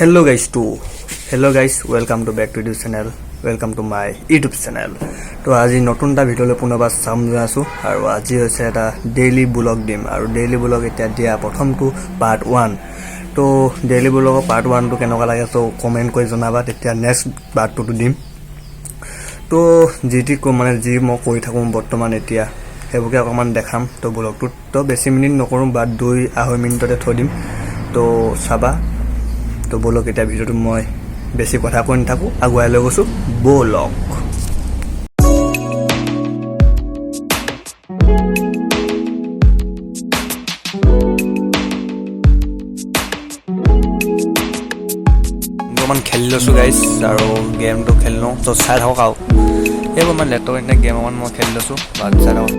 Hello guys, welcome to back to this channel. Welcome to my YouTube channel. তো আজি নতুন এটা ভিডিওলৈ পুনৰবাৰ সামনে আছো আৰু আজি হৈছে এটা ডেইলি ব্লগ দিম আৰু ডেইলি ব্লগ এতিয়া দিয়া প্ৰথমটো পাৰ্ট 1 তো ডেইলি ব্লগৰ পাৰ্ট 1 টো কেনেকুৱা লাগে তো কমেন্ট কৰি জনাবা তেতিয়া নেক্সট পাৰ্ট 2 টো দিম তো জিটি কো মানে জি মই কৈ থাকো বৰ্তমান এতিয়া হেবুকে অকমান দেখাম তো ব্লগটোত তো বেছি মিনিট নকৰো বা 2-2.5 মিনিটতে থৈ দিম তো চাবা তো ব্লগ এটা ভিডিওটো মই বেছি কথা কৈ নাথাকো আগুৱাই লৈ গৈছো ব্লগ গমান খেলি লৈছো গাইস আৰু গেমটো খেলনো তো চাই থাকক আও এইবোৰ মানে লেপটপ ইনে গেম অকমান মই খেলি লৈছো বাদ চাই থাকক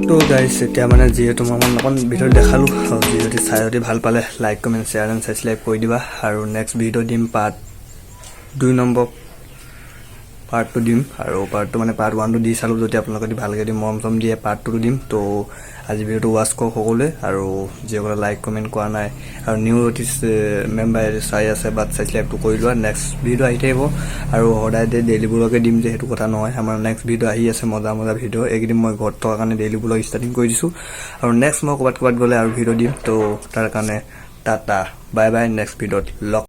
তো গাইস এতিয়া মানে যেহেতু মই অকন ভিডিও দেখালো যদি চাই যদি ভাল পালে like comment share and subscribe কৰি দিবা আৰু নেক্সট ভিডিও দিম পাৰ্ট 2 নম্বৰ পাৰ্ট 2 দিম আৰু পাৰ্ট 2 মানে পাৰ্ট 1 টো দি চালো যদি আপোনালোকে দি ভালকৈ দি মৰম দিয়ে পাৰ্ট 2 টো দিম তো আজি ভিডিওটো ওয়াচ কৰক সকলোৱে আৰু যেগুলা লাইক কমেন্ট কৰা নাই আৰু নিউ নটিস মেম্বাৰ চাই আছে বাট সাবস্ক্ৰাইব টো কৰি লোৱা নেক্সট ভিডিও আহি থাকিব আৰু সদায় ডেইলি ব্লগে দিম যে হেতু কথা নহয় আমাৰ নেক্সট ভিডিও আহি আছে মজা ভিডিও একদিন মই ঘৰত থকা কাৰণে ডেইলি ব্লগ ষ্টাৰ্টিং কৰি দিছো আৰু নেক্সট মই কবাত গলে আৰু ভিডিও দিম তো তাৰ কাৰণে টাটা বাই বাই নেক্সট ভিডিওত লগ